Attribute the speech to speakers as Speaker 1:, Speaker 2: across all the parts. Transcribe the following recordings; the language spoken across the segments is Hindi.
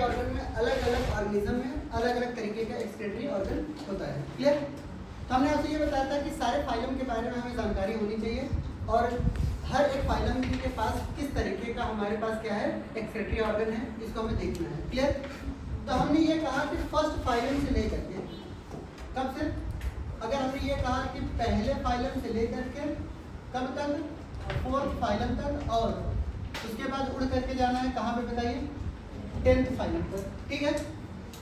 Speaker 1: ऑर्गन में अलग अलग ऑर्गेनिज्म में अलग अलग तरीके का एक्सक्रीटरी ऑर्गन होता है। क्लियर? तो हमने आपसे ये बताया था कि सारे फाइलम के बारे में हमें जानकारी होनी चाहिए और हर एक फाइलम के पास किस तरीके का हमारे पास क्या है एक्सक्रीटरी ऑर्गन है, इसको हमें देखना है। क्लियर? तो हमने ये कहा कि फर्स्ट फाइलम से लेकर के कब से, अगर हमने ये कहा कि पहले फाइलम से लेकर के कब तक, फोर्थ फाइलम तक, और उसके बाद उड़ करके जाना है कहाँ पे बताइए, 10th फाइलम पर। ठीक है?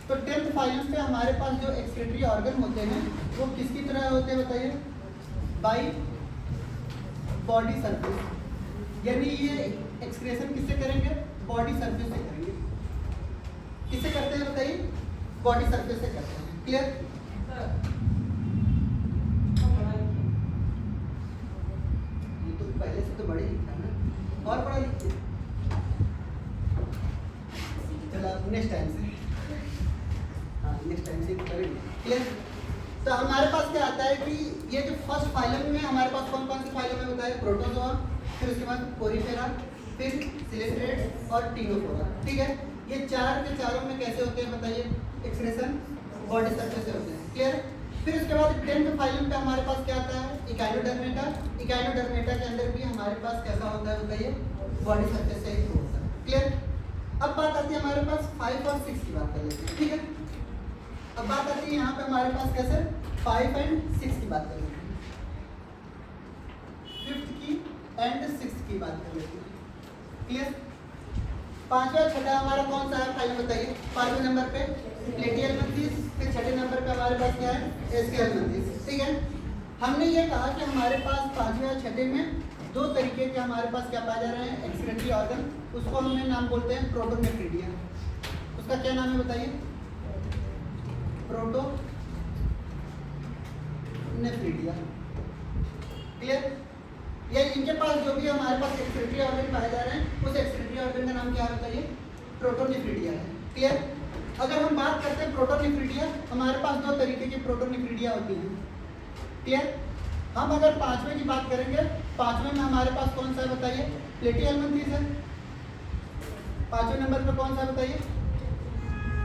Speaker 1: तो 10th फाइलम पे हमारे पास जो एक्सक्रीटरी ऑर्गन होते हैं वो किसकी तरह होते हैं बताइए, बाई बॉडी सरफेस। यानी ये एक्सक्रेशन किससे करेंगे, बॉडी सरफेस से करेंगे। किससे करते हैं बताइए, बॉडी सरफेस से करते हैं। क्लियर? ये तो पहले से तो बड़े लिखा है ना, और बड़ा लिखते हैं। चलो नेक्स्ट टाइम से, हाँ नेक्स्ट टाइम से करेंगे। क्लियर? तो हमारे पास क्या आता है कि ये जो फर्स्ट फाइलम में हमारे पास कौन कौन सी फाइलम है बताइए, प्रोटोजोआ, फिर उसके बाद पोरीफेरा, फिर सिलेंट्रेट और टीनोफोरा। ठीक है? ये चार के चारों में कैसे होते हैं बताइए, एक्सक्रेशन बॉडी सरफेस से होते हैं। क्लियर? फिर उसके बाद 10th फाइलम पे हमारे पास क्या आता है, इकाइनोडर्मेटा। इकाइनोडर्मेटा के अंदर भी हमारे पास कैसा होता है बताइए, बॉडी सरफेस से ही होता है। क्लियर? अब बात आती है हमारे पास 5 और 6 की बात कर लेते हैं। ठीक है? अब बात आती है यहाँ पे हमारे पास कैसे 5 और 6 की बात कर लेते हैं, 5th की एंड 6th की बात कर लेते हैं। क्लियर? पांचवा छठा हमारा कौन सा है फाइलम बताइए, 5वें नंबर पे प्लेटिहेल्मिन्थेस, फिर छठे नंबर पे हमारे पास क्या है, एस्केल्मिन्थेस। ठीक है? हमने ये कहा कि हमारे पास 5वें और छठे में दो तरीके के हमारे पास क्या पाए जा रहे हैं, एक्सक्रीटरी ऑर्गन। उसको हमने नाम बोलते हैं प्रोटोनेफ्रीडिया। उसका क्या नाम है बताइए, प्रोटोनेफ्रीडिया। क्लियर? या इनके पास जो भी हमारे पास एक्सक्रीटरी ऑर्गन पाए जा रहे हैं उस एक्सक्रीटरी ऑर्गन का नाम क्या है बताइए, प्रोटोनेफ्रीडिया है। क्लियर? अगर हम बात करते हैं प्रोटोनेफ्रीडिया, हमारे पास दो तरीके की प्रोटोनेफ्रीडिया होती हैं। क्लियर? हम अगर 5वें की बात करेंगे, 5वें में हमारे पास कौन सा है बताइए, प्लेटिहेल्मिन्थेस है। 5वें नंबर पे कौन सा बताइए,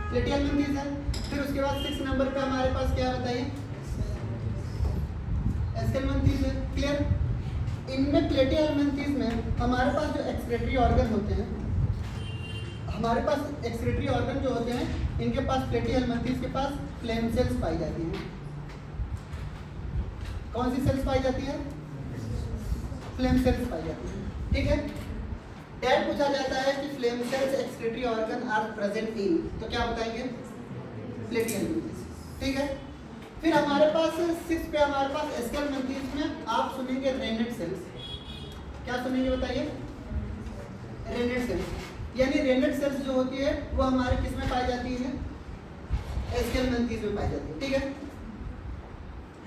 Speaker 1: प्लेटिहेल्मिन्थेस है। फिर उसके बाद 6 नंबर पे हमारे पास क्या बताइए, एस्केल्मिन्थेस है। क्लियर? इनमें प्लेटिहेल्मिन्थेस में हमारे पास जो एक्सक्रीटरी ऑर्गन होते हैं, हमारे पास एक्सक्रीटरी ऑर्गन जो होते हैं इनके पास प्लेटिहेल्मिन्थेस के पास फ्लेम सेल्स पाई जाती हैं। कौन सी सेल्स पाई जाती है, फ्लेम सेल्स पाई जाती है। ठीक है? डेट पूछा जाता है कि flame cells excretory organ are present in, तो क्या बताएंगे, प्लेटिहेल्मिन्थेस। ठीक है? फिर हमारे पास 6 पे हमारे पास एस्केल्मिन्थेस में आप सुनेंगे रेनेट सेल्स। क्या सुनेंगे बताइए, रेनेट सेल्स। यानी रेनेट सेल्स जो होती है वो हमारे किस में पाई जाती है, एस्केल्मिन्थेस में पाई जाती है। ठीक है?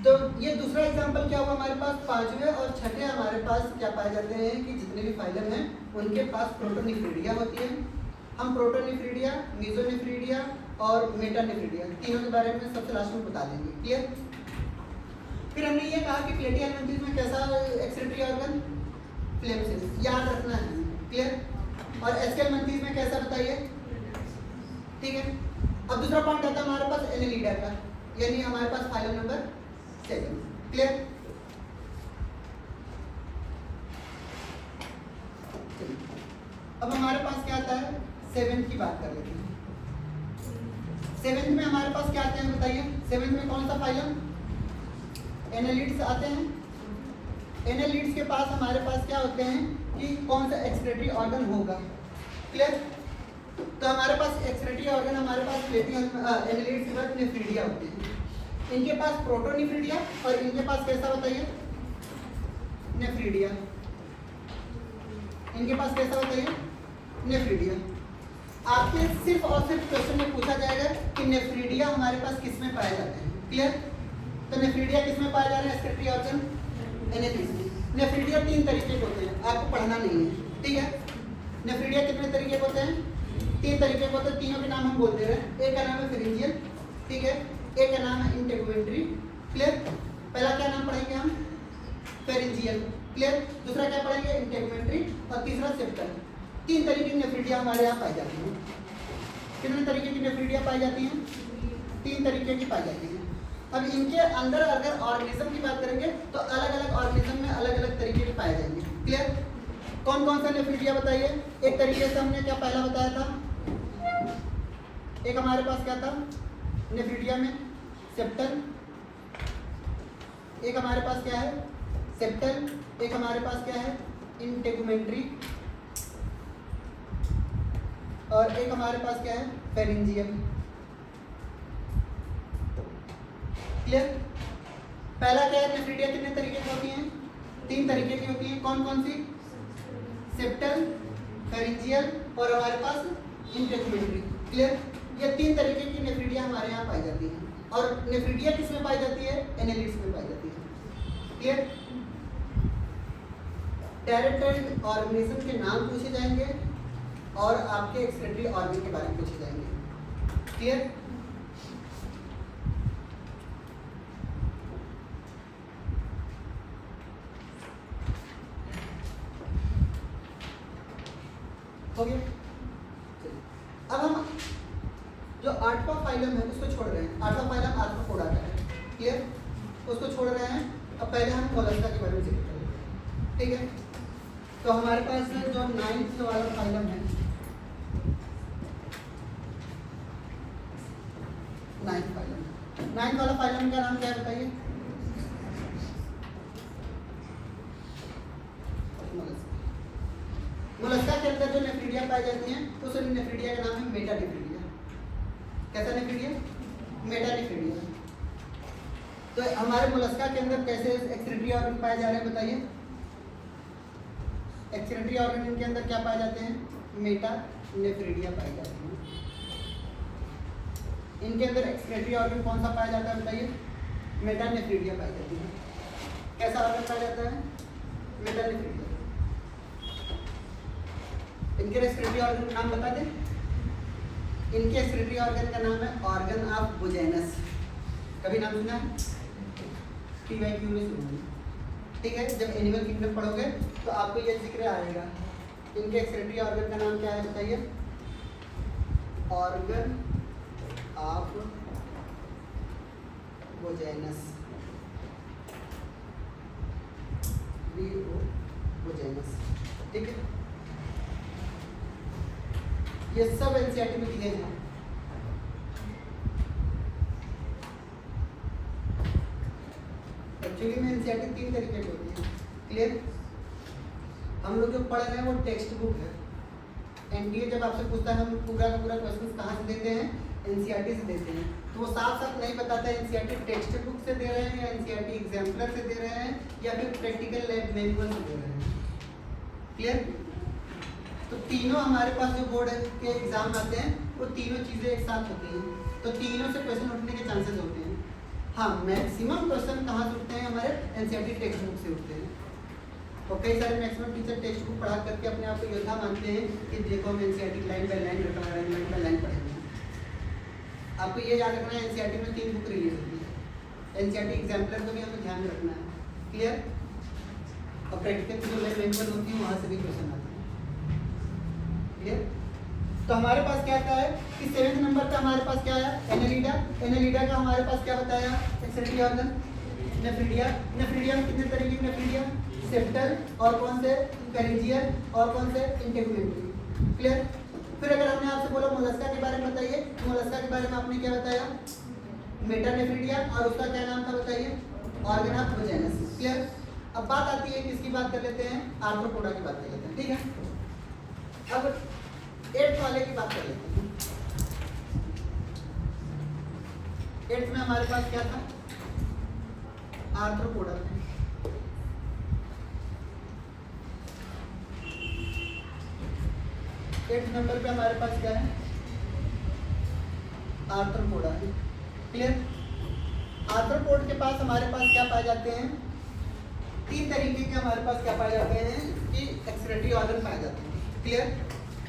Speaker 1: तो ये दूसरा एग्जांपल क्या हुआ हमारे पास, 5वें और छठे हमारे पास क्या पाए जाते हैं कि जितने भी फाइलम हैं उनके पास प्रोटोनेफ्रीडिया होती है। हम प्रोटोनेफ्रीडिया, मेसोनेफ्रीडिया और मेटानेफ्रीडिया तीनों के बारे में सबसे लास्ट में बता देंगे। क्लियर? फिर हमने ये कहा कि प्लेटिहेल्मिन्थेस में कैसा एक्सक्रीटरी ऑर्गन, फ्लेम सेल्स, याद रखना है। क्लियर? और एस्केल्मिन्थेस में कैसा बताइए। ठीक है? अब दूसरा पॉइंट आता है हमारे पास एनेलिडा का, यानी हमारे पास फाइलम नंबर 7। क्लियर? अब हमारे पास क्या आता है, 7th की बात कर लेते हैं। 7th में हमारे पास क्या आते हैं बताइए, 7th में कौन सा फाइलम, एनेलिड्स आते हैं। एनेलिड्स के पास हमारे पास क्या होते हैं कि कौन सा एक्सक्रीटरी ऑर्गन होगा। क्लियर? तो हमारे पास एक्सक्रीटरी ऑर्गन हमारे पास एनेलिड्स के बाद नेफ्रीडिया होते हैं। इनके पास प्रोटोनेफ्रीडिया और इनके पास कैसा बताइए, नेफ्रीडिया। इनके पास कैसा बताइए, नेफ्रीडिया। आपके सिर्फ और सिर्फ क्वेश्चन में पूछा जाएगा कि नेफ्रीडिया हमारे पास किस में पाए जाते हैं। क्लियर? तो नेफ्रीडिया किस में पाए जा रहे हैं, एक्सक्रीटरी ऑर्गन, एनेलिड्स में। नेफ्रीडिया 3 तरीके के होते हैं, आपको पढ़ना नहीं है। ठीक है? नेफ्रीडिया कितने तरीके के होते हैं, 3 तरीके के होते हैं। तीनों के नाम हम बोलते हैं। एक का नाम है फेरिंजियल, ठीक है, एक का नाम है इंटेगुमेंट्री। क्लियर? पहला क्या नाम पढ़ेंगे हम, फेरिंजियल। क्लियर? दूसरा क्या पढ़ेंगे, इंटेगुमेंट्री, और तीसरा सेप्टल। 3 तरीके की नेफ्रीडिया हमारे यहाँ पाई जाती है। कितने तरीके की नेफ्रीडिया पाई जाती हैं? 3 तरीके की पाई जाती हैं। अब इनके अंदर अगर ऑर्गेनिज्म की बात करेंगे तो अलग अलग ऑर्गेनिज्म में अलग अलग तरीके के पाए जाएंगे। क्लियर? कौन कौन सा नेफ्रीडिया बताइए? एक तरीके से हमने क्या पहला बताया था, एक हमारे पास क्या था नेफ्रीडिया में सेप्टल, एक हमारे पास क्या है सेप्टल, एक हमारे पास क्या है इंटेगुमेंट्री, और एक हमारे पास क्या है फेरिंजियल। क्लियर? पहला क्या है, नेफ्रीडिया कितने तरीके की होती हैं? 3 तरीके की होती हैं। कौन कौन सी? सेप्टल, फेरिंजियल और हमारे पास इंटेगुमेंट्री। क्लियर? ये 3 तरीके की नेफ्रीडिया हमारे यहाँ पाई जाती हैं। और नेफ्रीडिया किस में पाई जाती है? एनालिड्स में पाई जाती है। क्लियर? टेरिटरी ऑर्गेनिज्म के नाम पूछे जाएंगे और आपके एक्सक्रीटरी ऑर्गन के बारे में पूछे जाएंगे। क्लियर? हो गया? अब हम जो 8वां फाइलम है उसको छोड़ रहे हैं। 8वां फाइलम आर्थ्रोपोडा का है। क्लियर? उसको छोड़ रहे हैं। अब पहले हम मोलस्का के बारे में जिक्र करेंगे। ठीक है? तो हमारे पास जो 9th वाला फाइलम है, 9th फाइलम, 9th वाला फाइलम का नाम क्या है बताइए? मोलस्का के अंदर जो नेफ्रीडिया पाई जाती हैं उस नेफ्रीडिया का नाम है मेटानेफ्रीडिया। कैसा नेफ्रीडिया? मेटानेफ्रीडिया। तो हमारे मोलस्का के अंदर कैसे एक्सक्रीटरी ऑर्गन पाए जा रहे हैं बताइए? एक्सक्रीटरी ऑर्गन इनके अंदर क्या पाए जाते हैं? मेटानेफ्रीडिया पाई जाती हैं। इनके अंदर एक्सक्रीटरी ऑर्गन कौन सा पाया जाता है बताइए? मेटानेफ्रीडिया पाई जाती है। कैसा ऑर्गन पाया जाता है? मेटानेफ्रीडिया। इनके एक्सक्रीटरी ऑर्गन का नाम बता दें। इनके एक्सक्रीटरी ऑर्गन का नाम है ऑर्गन ऑफ बुजेनस। कभी नाम सुना है? PYQ में सुना है। ठीक है? जब एनिमल किंगडम पढ़ोगे तो आपको ये जिक्र आएगा। इनके एक्सक्रीटरी ऑर्गन का नाम क्या है बताइए? Organ of Bojanus. बुजेनस। ठीक है? ये सब एनसीईआरटी में दिए हैं। एक्चुअली में एनसीईआरटी 3 तरीके की होती है। क्लियर? हम लोग जो पढ़ रहे हैं वो टेक्स्ट बुक है। एनटीए जब आपसे पूछता है हम पूरा का पूरा क्वेश्चन कहाँ से देते हैं? एनसीईआरटी से देते हैं। तो वो साफ साफ नहीं बताता है एनसीईआरटी टेक्स्ट बुक से दे रहे हैं या एनसीईआरटी एग्जाम्पलर से दे रहे हैं या फिर प्रैक्टिकल लैब मैनुअल से दे रहे हैं। क्लियर? तो तीनों हमारे पास जो बोर्ड के एग्जाम आते हैं वो तीनों चीज़ें एक साथ होती हैं। तो तीनों से क्वेश्चन उठने के चांसेस होते हैं। हाँ, मैक्सिमम क्वेश्चन कहाँ से उठते हैं? हमारे एनसीईआरटी टेक्स्ट बुक से उठते हैं। और कई सारे मैक्सिमम टीचर टेक्स्ट बुक पढ़ा करके अपने आप को योद्धा मानते हैं कि देखो हम NCERT line by line arrangement by line पढ़ेंगे। आपको ये याद रखना है एनसीईआरटी में 3 बुक रिलीज होती है। एनसीईआरटी एग्जाम्पलर को भी हमें ध्यान में रखना है। क्लियर? और प्रैक्टिकल की जो लैब मैनुअल होती है वहाँ से भी क्वेश्चन आते हैं। क्लियर? तो हमारे पास क्या आता है कि 7वें नंबर पे हमारे पास क्या आया? एनालिडा। एनालिडा का हमारे पास क्या बताया? Excretory organ nephridia. नेफ्रीडिया में कितने तरीके की नेफ्रीडिया? सेप्टल और कौन से? फेरिंजियल और कौन से? इंटेगुमेंट्री। क्लियर? फिर अगर हमने आपसे बोला मोलस्का के बारे में बताइए, तो मोलस्का के बारे में आपने क्या बताया? मेटानेफ्रीडिया। और उसका क्या नाम था बताइए? Organ of Bojanus. क्लियर? अब बात आती है किसकी बात कर लेते हैं? आर्थ्रोपोडा की बात कर लेते हैं। ठीक है? अब 8th वाले की बात कर लेते हैं। 8th में हमारे पास क्या था? आर्थ्रोपोडा। 8th नंबर पे हमारे पास क्या है? आर्थ्रोपोडा है। क्लियर? आर्थ्रोपोड के पास हमारे पास क्या पाए जाते हैं? 3 तरीके के हमारे पास क्या पाए जाते हैं कि एक्सक्रीटरी ऑर्गन पाए जाते हैं। क्लियर?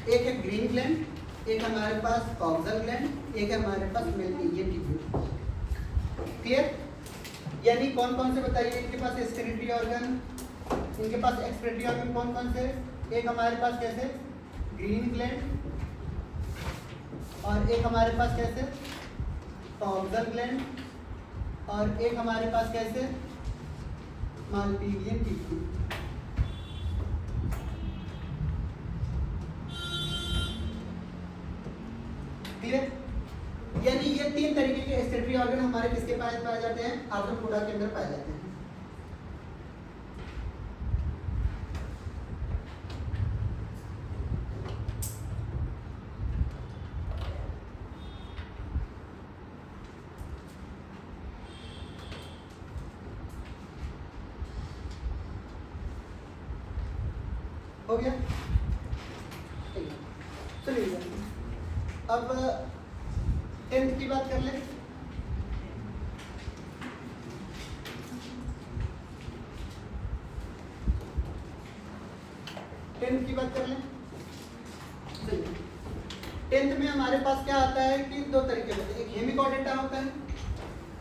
Speaker 1: एक है ग्रीन ग्लैंड, एक हमारे पास कॉक्सल ग्लैंड, एक है हमारे पास मेलनिजियम ट्यूब्यूल। क्लियर? यानी कौन कौन से बताइए इनके पास एक्सक्रीटरी ऑर्गन? इनके पास एक्सक्रीटरी ऑर्गन कौन कौन से? एक हमारे पास कैसे? ग्रीन ग्लैंड, और एक हमारे पास कैसे टॉक्सल ग्लैंड, और एक हमारे पास कैसे मालपीजियन टिश्यू। क्लियर? यानी ये तीन तरीके के एक्सक्रीटरी ऑर्गन हमारे किसके पास पाए जाते हैं, आर्थ्रोपोडा के अंदर पाए जाते हैं। हो गया? चलिए अब 10th की बात कर ले। की बात कर ले। 10th में हमारे पास क्या आता है कि दो तरीके होते हैं, एक हेमिकॉर्डेटा होता है,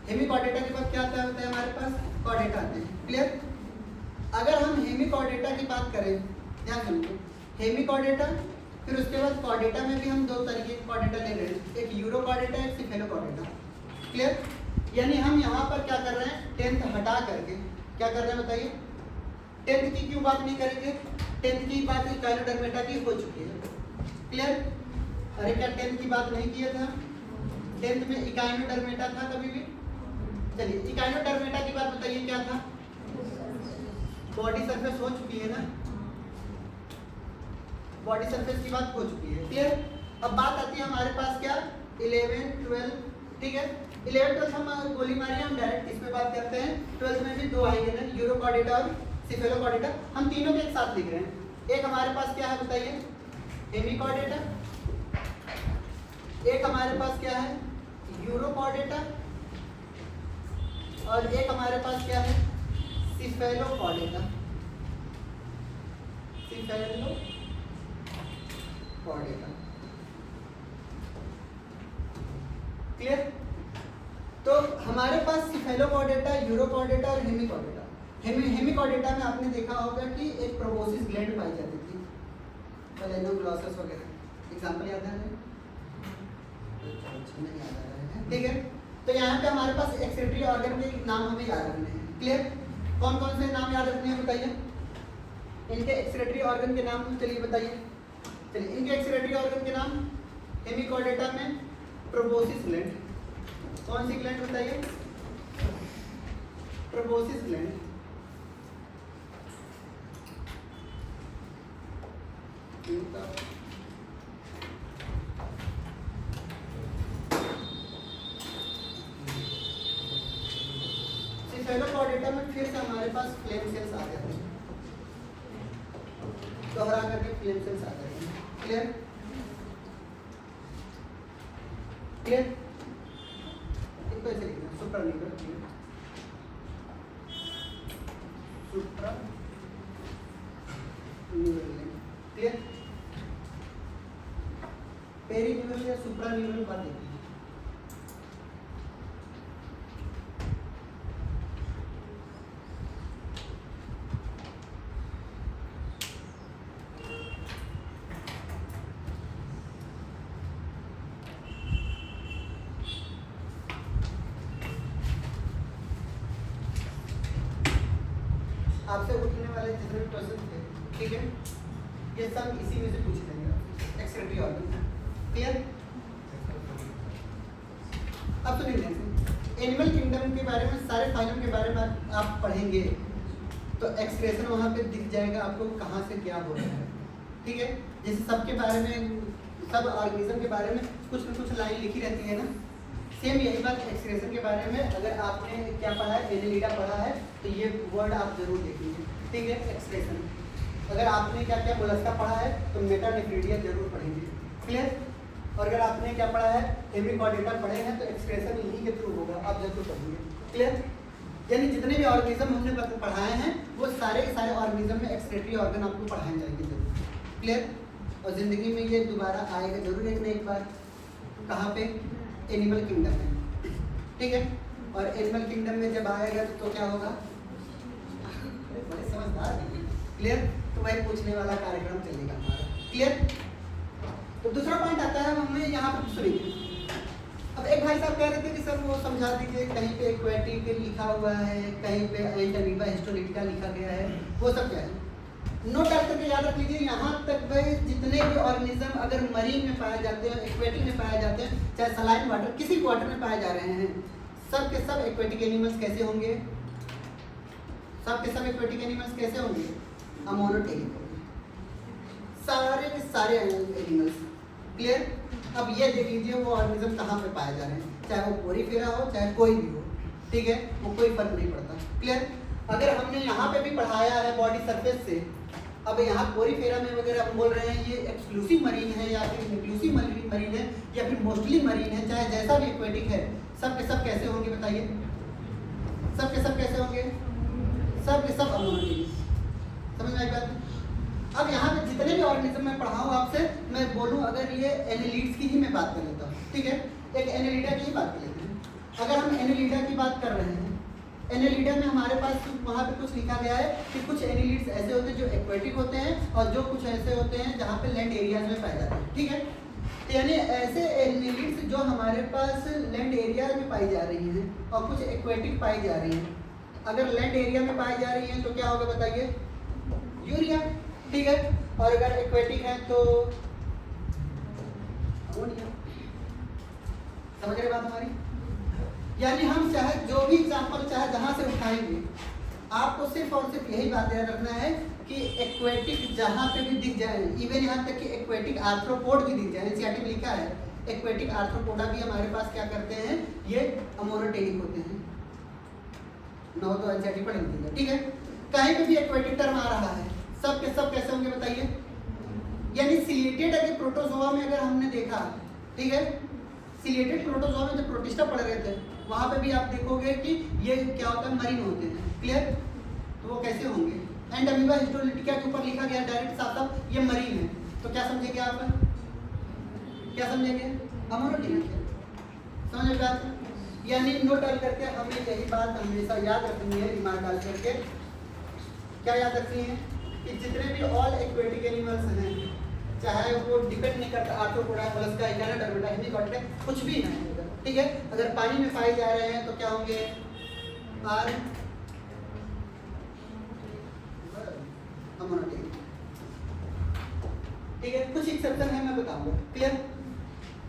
Speaker 1: हेमिकॉर्डेटा के बाद क्या आता है हमारे पास कॉर्डेटा आते हैं। क्लियर? अगर हम हेमिकॉर्डेटा की बात करें, ध्यान समझो, हेमिकॉर्डेटा, फिर उसके बाद कॉर्डेटा में भी हम दो तरीके के कॉर्डेटा ले रहे हैं, एक यूरोकॉर्डेटा, एक सिफेलोकॉर्डेटा। क्लियर? यानी हम यहाँ पर क्या कर रहे हैं, 10th हटा करके क्या कर रहे हैं बताइए, 10th की क्यों बात नहीं करेंगे, 10th की बात इकाइनोडर्मेटा की हो चुकी है। क्लियर? अरे क्या 10th की बात नहीं किया था, 10th में इकाइनोडर्मेटा था कभी भी? चलिए इकाइनोडर्मेटा की बात बताइए क्या था, बॉडी सरफेस हो चुकी है ना, बॉडी सरफेस की बात हो चुकी है। क्लियर? अब बात आती है हमारे पास क्या 11, 12, ठीक है, 11, 12 हम गोली मारी, हम डायरेक्ट इस पे बात करते हैं। 12 में भी दो आएंगे ना, यूरोकॉर्डेटा और सिफेलोकॉर्डेटा, हम तीनों के एक साथ लिख रहे हैं। एक हमारे पास क्या है बताइए, हेमिकॉर्डेटा, एक हमारे पास क्या है यूरोकॉर्डेटा, और एक हमारे पास क्या है सिफेलोकॉर्डेटा, सिफेलोकॉर्डेटा। क्लियर? तो हमारे पास सिफेलोकॉर्डेटा, यूरोकॉर्डेटा और हेमिकॉर्डेटा। हेमिकॉर्डेटा में आपने देखा होगा कि एक प्रोबोसिस ग्लैंड पाई जाती थी, ग्लॉसस वगैरह, एग्जांपल याद आ रहा है? नहीं याद आ रहा है, ठीक है। तो यहाँ पे हमारे पास एक्सक्रीटरी ऑर्गन के नाम हमें याद रखने हैं। क्लियर? कौन कौन से नाम याद रखने हैं बताइए, इनके एक्सक्रीटरी ऑर्गन के नाम चलिए बताइए। चलिए इनके एक्सक्रीटरी ऑर्गन के नाम, हेमिकॉर्डेटा में प्रोबोसिस ग्लैंड, कौन सी ग्लैंड बताइए, प्रोबोसिस ग्लैंड। सिफेलोकॉर्डेटा में फिर से हमारे पास फ्लेम सेल्स आ जाते हैं, दोहरा करके फ्लेम सेल्स आ जाते हैं। क्लियर? क्लियर? इनको ऐसे लिखना, सुप्रान्यूरल, सुप्रान्यूरल। क्लियर? पेरीन्यूरल या सुप्रान्यूरल बात देखिए। आपसे उठने वाले जितने भी क्वेश्चन थे, ठीक है, ये सब इसी में से पूछ लेंगे एक्सक्रीटरी ऑर्गन। क्लियर? अब सुनिए, एनिमल किंगडम के बारे में, सारे फाइलम के बारे में आप पढ़ेंगे तो एक्सक्रेशन वहाँ पे दिख जाएगा आपको कहाँ से क्या हो रहा है। ठीक है, जैसे सबके बारे में, सब ऑर्गेनिज्म के बारे में कुछ न कुछ लाइन लिखी रहती है ना, सेम यही बात एक्सक्रेशन के बारे में। अगर आपने क्या पढ़ा है, एनेलिडा पढ़ा है, तो ये वर्ड आप जरूर देखेंगे। ठीक है, एक्सक्रेशन। अगर आपने क्या क्या मोलस्का पढ़ा है तो मेटानेफ्रिडिया जरूर पढ़ेंगे। क्लियर? और अगर आपने क्या पढ़ा है, हेमिकॉर्डेटा पढ़े हैं, तो एक्सक्रेशन इन्हीं के थ्रू होगा, आप जरूर पढ़ेंगे। क्लियर? यानी जितने भी ऑर्गेनिज्म हमने पढ़ाए हैं वो सारे के सारे ऑर्गेनिज्म में एक्सक्रीटरी ऑर्गन आपको पढ़ाए जाएंगे जरूर। क्लियर? और ज़िंदगी में ये दोबारा आएगा जरूर एक न एक बार। कहाँ पे? एनिमल किंगडम में। ठीक है, और एनिमल किंगडम में जब आएगा तो क्या होगा, बड़े समझदार हैं। क्लियर? तो वही पूछने वाला कार्यक्रम चलेगा हमारा। क्लियर? तो दूसरा पॉइंट आता है हमें यहाँ पर सुनिए। अब एक भाई साहब कह रहे थे कि सर वो समझा दीजिए, कहीं पे एक्वेटिक लिखा हुआ है, कहीं पे एंटामीबा हिस्टोलिटिका लिखा गया है, वो सब क्या है? नोट डाल करके याद रख लीजिए। यहाँ तक भाई जितने भी ऑर्गेनिज्म अगर मरीन में पाए जाते हैं, एक्वेटिक में पाए जाते हैं, चाहे सलाइन वाटर किसी भी वाटर में पाए जा रहे हैं, सब के सब एक्वेटिक एनिमल्स कैसे होंगे? सब के सब एक्वेटिक एनिमल्स कैसे होंगे? अमोनोटेलिक होंगे, सारे के सारे एनिमल्स। क्लियर? अब ये देख लीजिए वो ऑर्गेनिज्म कहाँ पे पाए जा रहे हैं, चाहे वो पोरीफेरा हो चाहे कोई भी हो, ठीक है, वो कोई फर्क नहीं पड़ता। क्लियर? अगर हमने यहाँ पे भी पढ़ाया है बॉडी सरफेस से, अब यहाँ पोरीफेरा में वगैरह हम बोल रहे हैं ये एक्सक्लूसिव मरीन है या फिर इंक्लूसिव मरीन है या फिर मोस्टली मरीन है, चाहे जैसा भी एक्वेटिक है, सब के सब कैसे होंगे बताइए? सब के सब कैसे होंगे? सब के सब अमोनोटेलिक। समझ में आई बात? अब यहाँ पे जितने भी ऑर्गेनिज्म मैं पढ़ाऊँ आपसे, मैं बोलूँ अगर ये एनेलिड्स की ही मैं बात कर लेता हूँ, ठीक है, एक एनेलिडा की ही बात कर लेते हैं। अगर हम एनेलिडा की बात कर रहे हैं, एनेलिडा में हमारे पास वहाँ पे कुछ लिखा गया है कि कुछ एनेलिड्स ऐसे होते हैं जो एक्वेटिक होते हैं और जो कुछ ऐसे होते हैं जहाँ पे लैंड एरियाज में पाए जाते हैं, ठीक है। तो यानी ऐसे एनेलिड्स जो हमारे पास लैंड एरिया में पाई जा रही हैं और कुछ एक्वेटिक पाई जा रही हैं, अगर लैंड एरिया में पाई जा रही हैं तो क्या होगा बताइए? यूरिया, ठीक है। और अगर एक्वेटिक है तो अमोनिया। समझ रहे बात हमारी? यानी हम चाहे जो भी एग्जाम्पल चाहे जहां से उठाएंगे, आपको सिर्फ और सिर्फ यही बात याद रखना है कि एक्वेटिक जहां पे भी दिख जाए, इवन यहाँ तक कि एक्वेटिक आर्थ्रोपोड भी दिख जाए, एनसीईआरटी में लिखा है एक्वेटिक आर्थ्रोपोडा भी हमारे पास क्या करते हैं, ये अमोनोटेलिक होते हैं। नौ तो एनसीईआरटी पढ़ेंगे, ठीक है। कहीं पे भी एक्वेटिक टर्म आ रहा है, सब के सब कैसे होंगे बताइए? यानी सिलिएटेड अगर प्रोटोजोआ में अगर हमने देखा, ठीक है, सिलिएटेड प्रोटोजोआ में जब प्रोटिस्टा पढ़ रहे थे वहां पे भी आप देखोगे कि ये क्या होता है, मरीन होते हैं। क्लियर? तो वो कैसे होंगे? एंड अमीबा हिस्टोलिटिका के ऊपर लिखा गया डायरेक्ट साफ साफ ये मरीन है, तो क्या समझेंगे आप? क्या समझेंगे? अमोनोटेलिक है। समझ में बात? यानी नोट डाल करके हमें यही बात हमेशा याद रखनी है, दिमाग डाल करके क्या याद रखनी है कि जितने भी ऑल एक्वेटिक एनिमल्स हैं, चाहे वो डिपेंड नहीं करता आर्थ्रोपोडा, मोलस्का, इकानाडर्मेटा, हेमिकोटिडा, कुछ भी है, ठीक है, अगर पानी में पाए जा रहे हैं तो क्या होंगे? अमोनोटेलिक, ठीक है। कुछ एक्सेप्शन है मैं बताऊंगा। क्लियर?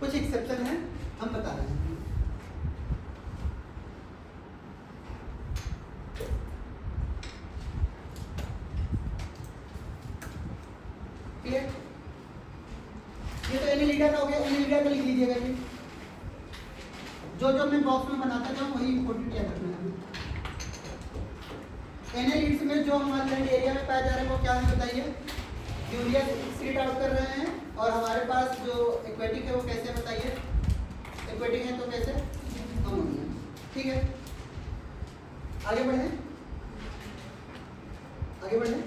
Speaker 1: कुछ एक्सेप्शन है हम बता रहे हैं। क्लियर? ये तो एनेलिडा का हो गया, एनेलिडा का लिख लीजिएगा जी। जो मैं बॉक्स में बनाता था वही इंपॉर्टेंट याद रखना है। एनेलिड्स में जो हमारे लैंड एरिया में पाए जा रहे हैं वो क्या है बताइए? यूरिया एक्सक्रीट आउट कर रहे हैं, और हमारे पास जो एक्वेटिक है वो कैसे बताइए? एक्वेटिक है तो कैसे? अमोनिया। ठीक है, आगे बढ़े, आगे बढ़े।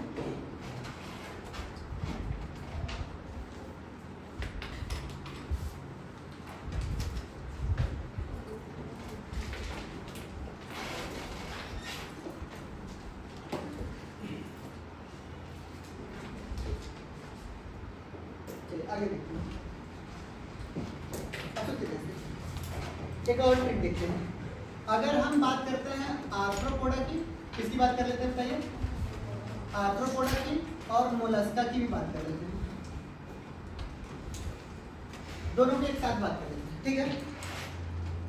Speaker 1: आगे देखते हैं, एक और ट्रिक देखते हैं। अगर हम बात करते हैं आर्थ्रोपोडा की, किसकी बात कर लेते हैं बताइए? आर्थ्रोपोडा की, और मोलस्का की भी बात कर लेते हैं, दोनों की एक साथ बात कर लेते हैं। ठीक है,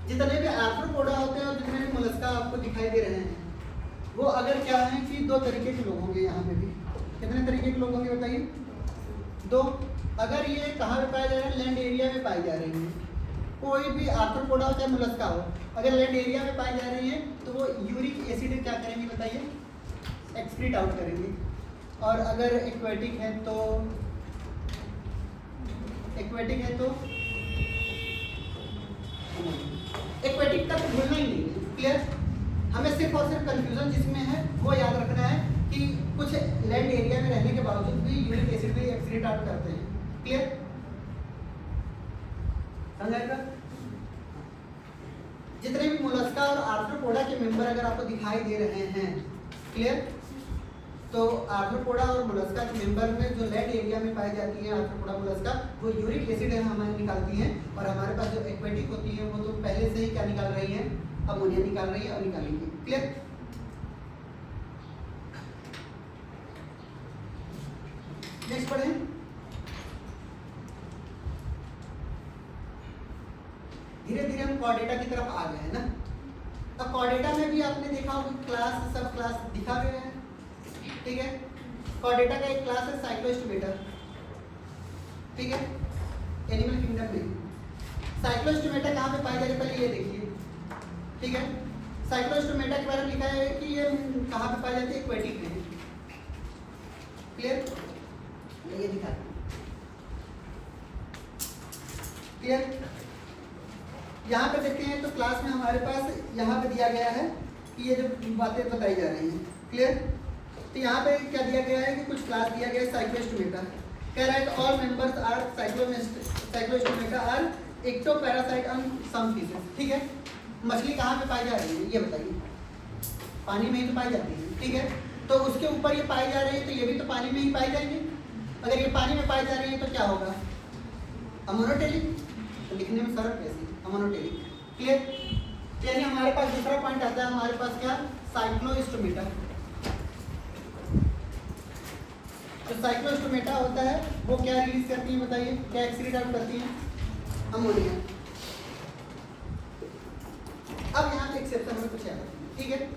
Speaker 1: जितने भी आर्थ्रोपोडा होते हैं और जितने भी मोलस्का आपको दिखाई दे रहे हैं, वो अगर क्या है कि दो तरीके के लोग होंगे। यहाँ पे भी कितने तरीके के लोग होंगे बताइए? दो। अगर ये कहाँ पे पाए जा रहे हैं? लैंड एरिया में पाई जा रही है। कोई भी आर्थ्रोपोडा हो चाहे मोलस्का हो, अगर लैंड एरिया में पाई जा रही है तो वो यूरिक एसिड क्या करेंगे बताइए? एक्सक्रीट आउट करेंगे। और अगर एक्वेटिक है तो एक्वेटिक का तो भूलना ही नहीं है। क्लियर? हमें सिर्फ और सिर्फ कंफ्यूजन जिसमें है वो याद रखना है कि कुछ लैंड एरिया में रहने के बावजूद भी यूरिक एसिड भी एक्सक्रीट आउट करते हैं। क्लियर? समझाएगा? जितने भी मोलस्का और आर्थ्रोपोडा के मेंबर अगर आपको दिखाई दे रहे हैं, क्लियर, तो आर्थ्रोपोडा और मोलस्का के मेंबर में जो लेड एरिया में पाई जाती है आर्थ्रोपोडा मोलस्का, वो यूरिक एसिड हमारे निकालती हैं, और हमारे पास जो एक्वेटिक होती है वो तो पहले से ही क्या निकाल रही है, अमोनिया निकाल रही है और निकालेंगे। क्लियर? नेक्स्ट पढ़ें। धीरे धीरे हम कॉर्डेटा की तरफ आ गए हैं ना। अब कॉर्डेटा में भी आपने देखा होगा क्लास सब क्लास दिखा गए हैं, ठीक है। कॉर्डेटा का एक क्लास है साइक्लोस्टोमेटा, ठीक है, एनिमल किंगडम में। साइक्लोस्टोमेटा कहाँ पे पाई जा रही है पहले ये देखिए, ठीक है। साइक्लोस्टोमेटा के बारे में लिखा है कि ये कहाँ पे पाई जाती है, एक्वेटिक में। क्लियर? ये दिखा क्लियर। यहाँ पे देखते हैं तो क्लास में हमारे पास यहाँ पे दिया गया है कि ये जो बातें बताई जा रही हैं। क्लियर? तो यहाँ पे क्या दिया गया है कि कुछ क्लास दिया गया है साइक्लोस्टोमेटा, कह रहा है कि all members are cyclostomata are ectoparasite on some species, ठीक है। मछली कहाँ पे पाई जा रही है ये बताइए, पानी में ही तो पाई जाती है, ठीक है। तो उसके ऊपर ये पाई जा रही है तो ये भी तो पानी में ही पाई जाएंगे। अगर ये पानी में पाई जा रही है तो क्या होगा, अमोनोटेलिक। तो लिखने में सरल कैसे, अमोनोटेलिक। क्लियर? यानी हमारे पास दूसरा पॉइंट आता है, हमारे पास क्या, साइक्लोस्टोमेटा। जो साइक्लोस्टोमेटा होता है वो क्या रिलीज करती है बताइए, क्या एक्सक्रीट आउट करती है, अमोनिया। अब यहाँ पे एक्सेप्शन में कुछ है, ठीक है।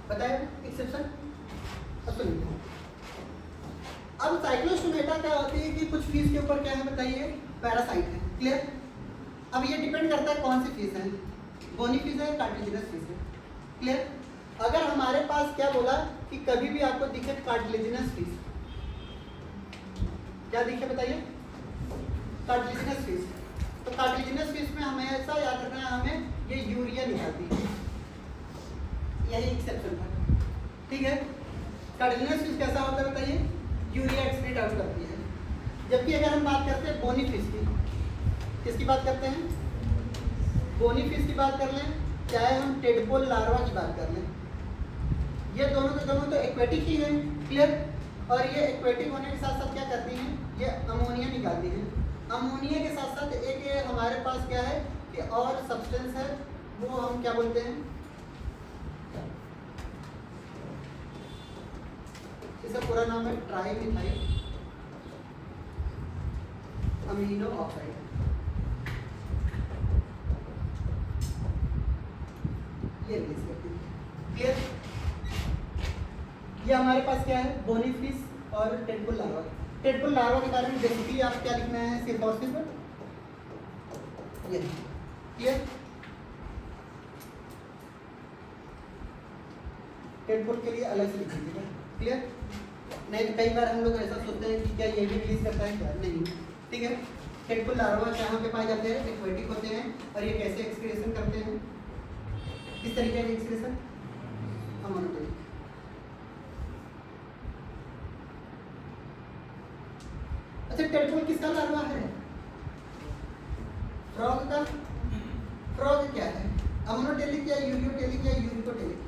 Speaker 1: बताया एक्सेप्शन। अब साइक्लोस्टोमेटा क्या होती है कि कुछ फीस के ऊपर क्या है बताइए, पैरासाइट है। क्लियर? अब ये डिपेंड करता है कौन सी फीस है, बोनी फीस है, कार्टिलेजिनस फीस है। क्लियर? अगर हमारे पास क्या बोला कि कभी भी आपको दिखे कार्टिलेजिनस फीस, क्या दिखे बताइए, कार्टिलेजिनस फीस। तो कार्टिलेजिनस फीस में हमेशा याद रखना है हमें, ये यूरिया निकालती है, यही एक्सेप्शन था, ठीक है। कार्टिलेजिनस फीस कैसा होता है बताइए, यूरिया एक्सक्रीट आउट करती है। जबकि अगर हम बात करते हैं बोनी फिश की, किसकी बात करते हैं, बोनी फिश की बात कर लें, चाहे हम टेडपोल लार्वा की बात कर लें, ये दोनों के दोनों तो एक्वेटिक ही हैं। क्लियर? और ये एक्वेटिक होने के साथ साथ क्या करती हैं, ये अमोनिया निकालती हैं। अमोनिया के साथ साथ एक ये हमारे पास क्या है कि और सब्सटेंस है, वो हम क्या बोलते हैं, इसका पूरा नाम है ट्राइमिथाइल अमीनो ऑक्साइड। ये रिलीज करती है। क्लियर? ये हमारे पास क्या है, बोनी फिश और टेडपोल लार्वा। टेडपोल लार्वा के बारे में बेसिकली आप क्या लिखना है, सिर्फ पर ये। क्लियर? टेडपोल के लिए अलग से लिख दीजिएगा। क्लियर? नहीं तो कई बार हम लोग ऐसा सोचते हैं कि क्या ये भी रिलीज करता है, क्या नहीं, ठीक है। टेडपोल लार्वा कहाँ पे पाए जाते हैं, एक्वेटिक होते हैं। और ये कैसे एक्सक्रीशन करते हैं, किस तरीके का एक्सक्रीशन, अमोनोटेलिक। अच्छा, टेडपोल किसका लार्वा है, फ्रॉग का। फ्रॉग क्या है, अमोनोटेलिक या यूरियोटेलिक या यूरिकोटेलिक,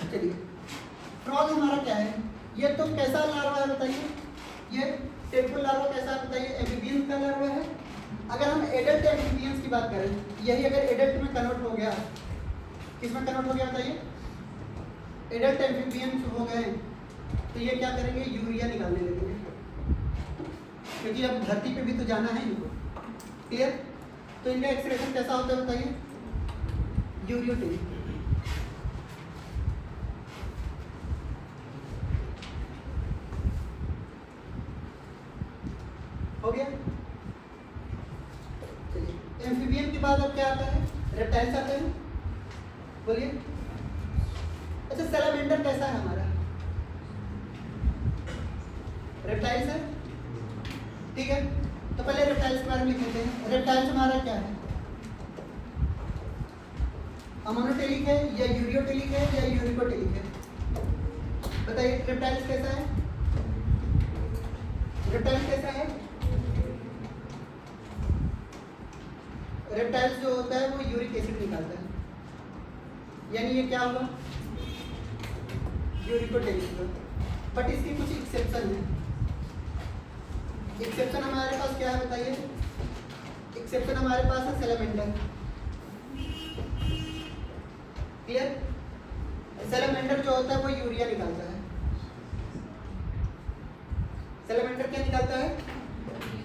Speaker 1: चलिए। फ्रॉग हमारा क्या है, ये तो कैसा लार्वा है बताइए, ये टेडपोल लार्वा कैसा है बताइए, एम्फीबियंस का लार्वा है। अगर हम एडल्ट एम्फीबियंस की बात करें, यही अगर एडल्ट में कन्वर्ट हो गया, किसमें कन्वर्ट हो गया बताइए, एडल्ट एम्फीबियंस हो गए, तो ये क्या करेंगे, यूरिया निकालने लगेंगे, क्योंकि अब धरती पे भी तो जाना है इनको। क्लियर? तो इनका एक्सक्रीशन कैसा होता है बताइए, यूरियोटेलिक। हो गया? चलिए, एम्फीबियन के बाद अब क्या आता है, रेप्टाइल्स आते हैं। बोलिए। अच्छा, सैलामेंडर कैसा है हमारा, रेप्टाइल्स है, ठीक है। तो पहले रेप्टाइल्स के बारे में लिख लेते हैं। रेप्टाइल्स हमारा क्या है, अमोनोटेलिक है या यूरियोटेलिक है या यूरिकोटेलिक है? बताइए। रेप्टाइल्स कैसा है? रेप्टाइल्स कैसा है? रेप्टाइल्स जो होता है वो यूरिक एसिड निकालता है, यानी ये क्या होगा? यूरिकोटेलिक होगा। बट इसकी कुछ एक्सेप्शन है। एक्सेप्शन हमारे पास क्या है बताइए? एक्सेप्शन हमारे पास है सैलमेंडर। क्लियर? सैलमेंडर जो होता है वो यूरिया निकालता है। सैलमेंडर क्या निकालता है?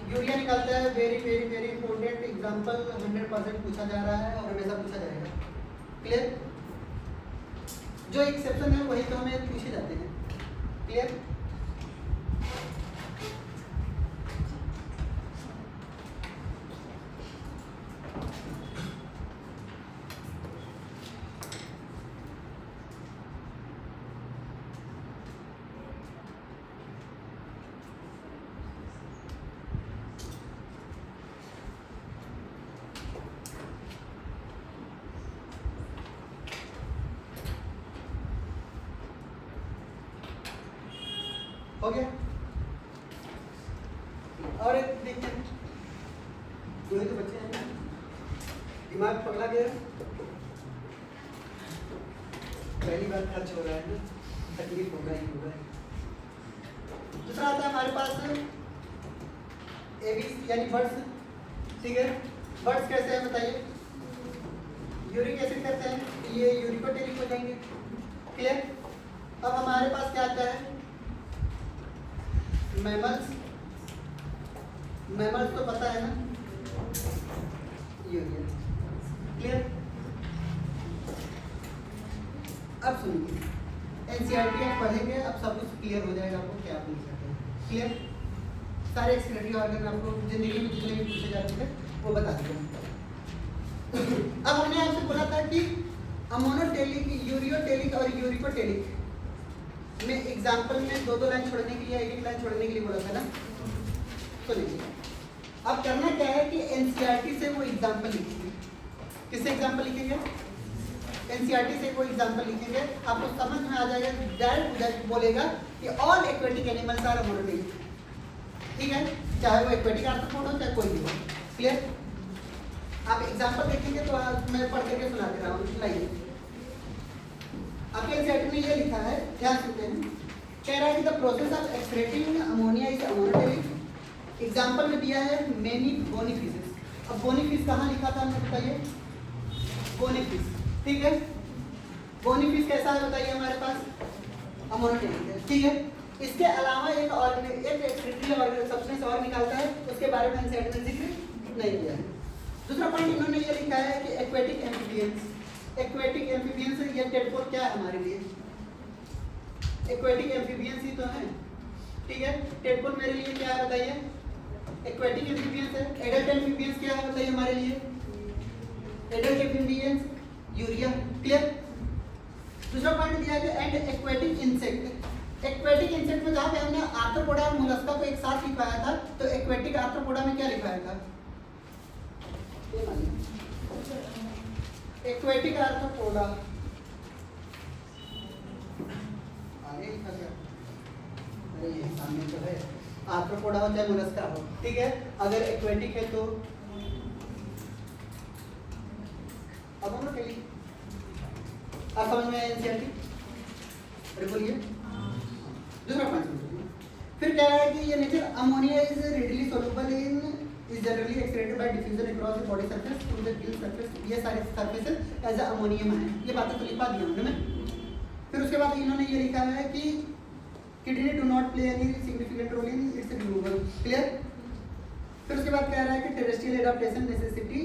Speaker 1: यूरिया निकालता है। Very very very important example, 100% पूछा जा रहा है और हमेशा पूछा जाएगा। क्लियर? जो एक्सेप्शन है वही तो हमें पूछे जाते हैं। क्लियर? हो गया? और एक देखिए, दो ही तो बच्चे हैं, दिमाग पगला गया। पहली बार खर्च हो रहा है ना, तकलीफ होगा ही होगा। दूसरा आता है हमारे पास एबीस यानी बर्ड्स। ठीक है? बर्ड्स कैसे हैं बताइए? यूरिक एसिड करते हैं, ये यूरिकोटेलिक हो जाएंगे। क्लियर? अब हमारे पास क्या आता है? मैमल्स। मैमल्स तो पता है ना, यूरिया। क्लियर? अब सुनिए, एनसीईआरटी आप पढ़ेंगे, अब सब कुछ क्लियर हो जाएगा आपको क्या पूछ सकते हैं। क्लियर? सारे एक्सक्रीटरी ऑर्गन आपको जिंदगी में जितने भी पूछे जाते थे वो बता दिए। अब हमने आपसे बोला था कि अमोनोटेलिक, यूरियोटेलिक और यूरिकोटेलिक में एग्जाम्पल में दो लाइन छोड़ने के लिए, एक लाइन छोड़ने के लिए बोला था ना। तो देखिए, अब करना क्या है कि एनसीईआरटी से वो एग्जाम्पल लिखेंगे। किससे एग्जाम्पल लिखेंगे? एनसीईआरटी से वो एग्जाम्पल लिखेंगे। आपको समझ में आ जाएगा, डायरेक्ट बोलेगा कि all aquatic animals are ammonotelic. ठीक है? चाहे वो एक्वेटिक आर्थ्रोपोड हो चाहे कोई भी हो। क्लियर? आप एग्जाम्पल देखेंगे तो मैं पढ़ करके सुना दे रहा हूँ। लाइए, आपके एनसीईआरटी में ये लिखा है, ध्यान सुनते हैं। कह रहा है कि the process of excreting ammonia is ammonotelic. Example में दिया है मेनी बोनी फिशेस। अब बोनी फिश कहाँ लिखा था हमें बताइए? Bony fish. ठीक है? बोनी फिश कैसा है बताइए? हमारे पास अमोनोटेलिक है। ठीक है? इसके अलावा एक एक्सक्रीटरी सब्सटेंस और निकालता है, उसके बारे में एनसीईआरटी ने जिक्र नहीं किया है। दूसरा पॉइंट इन्होंने ये लिखा है कि एक्वेटिक एम्फीबियंस। एक्वेटिक एम्फीबियंस या टेडपोड क्या है हमारे लिए? एक्वेटिक एम्फीबियंस ही तो है। ठीक है? टेडपोड मेरे लिए क्या है बताइए? एक्वेटिक एम्फीबियंस है। एडल्ट एम्फीबियंस क्या है बताइए हमारे लिए? Adult amphibians urea. क्लियर? दूसरा पॉइंट दिया है and aquatic insect. Aquatic insect में जहाँ पे हमने आर्थ्रोपोडा और मोलस्का को एक साथ लिखवाया था, तो एक्वेटिक आर्थ्रोपोडा में क्या लिखवाया था? एक्वेटिक आर्थ्रोपोडा आगे लिखा गया। अरे ये सामने तो है, आर्थ्रोपोडा हो चाहे मोलस्का हो। ठीक है? अगर एक्वेटिक है तो अब हम लोग आप समझ में एनसीईआरटी? अरे बोलिए। दूसरा पॉइंट फिर कह रहा है कि ये nature ammonia is readily soluble in is generally excreted by diffusion across the body surface through the gill surface। ये सारे surfaces as a ammonium है। ये बातें तो लिखवा दी हमने। फिर उसके बाद इन्होंने ये लिखा है कि kidney do not play any significant role in its removal। Clear? फिर उसके बाद कह रहा है कि terrestrial adaptation necessity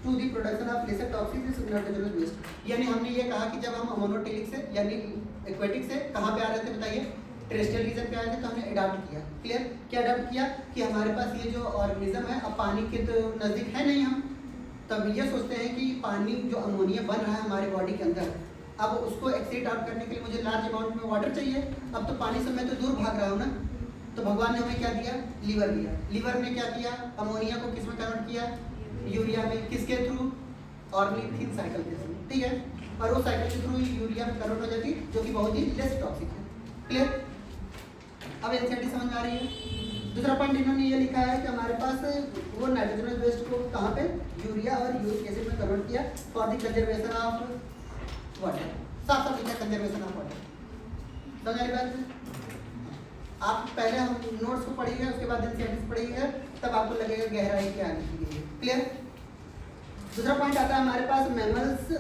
Speaker 1: to the production of lesser toxic nitrogenous waste। यानी हमने ये कहा कि जब हम अमोनोटेलिक से यानी एक्वेटिक से कहाँ पे आ रहे थे बताइए? टेरेस्ट्रियल रीजन पे आए थे, तो हमने अडॉप्ट किया। क्लियर? क्या अडॉप्ट किया कि हमारे पास ये जो ऑर्गेनिज्म है अब पानी के तो नज़दीक है नहीं हम, तब ये सोचते हैं कि पानी जो अमोनिया बन रहा है हमारे बॉडी के अंदर, अब उसको एक्सीट आउट करने के लिए मुझे लार्ज अमाउंट में वाटर चाहिए। अब तो पानी से मैं तो दूर भाग रहा हूँ ना, तो भगवान ने हमें क्या दिया? लीवर दिया। लीवर ने क्या किया? अमोनिया को किस में कन्वर्ट किया? यूरिया में। किसके थ्रू? ऑर्गेनिक साइकिल के थ्रू। ठीक है, और वो साइकिल के थ्रू यूरिया में कन्वर्ट हो जाती है, जो कि बहुत ही लेस टॉक्सिक है। क्लियर? अब एनसीईआरटी समझ में आ रही है। दूसरा पॉइंट इन्होंने ये लिखा है कि हमारे पास वो नाइट्रोजनस वेस्ट को कहाँ पे यूरिया और यूरिक एसिड में कन्वर्ट किया for the conservation of water. साफ साफ लिखा कंजर्वेशन ऑफ वाटर। समझ आ रही बात? आप पहले हम नोट्स को पढ़िएगा, उसके बाद एनसीईआरटी पढ़िएगा, तब आपको लगेगा गहराई क्या लिखी गई है। क्लियर? दूसरा पॉइंट आता है हमारे पास mammals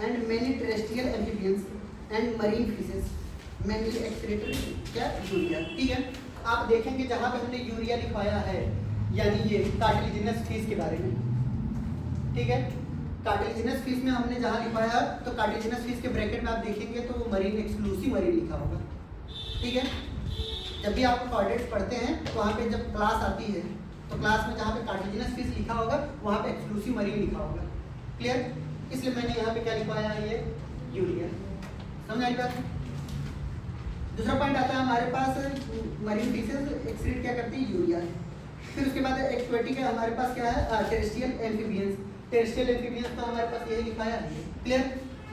Speaker 1: and many terrestrial amphibians and marine fishes mainly excrete क्या यूरिया। ठीक है, आप देखेंगे जहाँ पे हमने यूरिया लिखवाया है, यानी ये कार्टिलेजिनस फिश के बारे में। ठीक है, कार्टिलेजिनस फिश में हमने जहाँ लिखवाया तो कार्टिलेजिनस फिश के ब्रैकेट में आप देखेंगे तो मरीन एक्सक्लूसिव मरीन लिखा होगा। ठीक है, जब भी आप कोऑर्डिनेट्स पढ़ते हैं तो वहाँ पे जब क्लास आती है तो क्लास में जहाँ पे कार्टिलेजिनस फिश लिखा होगा वहाँ पे एक्सक्लूसिव मरीन लिखा होगा। क्लियर? इसलिए मैंने यहाँ पे क्या लिखवाया है, ये यूरिया। समझ आई बात? दूसरा पॉइंट आता है हमारे पास मरीन फिशेस एक्सक्रीट क्या करती है, यूरिया। फिर उसके बाद एक्वेटिक है हमारे पास क्या है, टेरेस्ट्रियल एम्फीबियंस। टेरेस्ट्रियल एम्फीबियंस तो हमारे पास यही लिखाया है। क्लियर?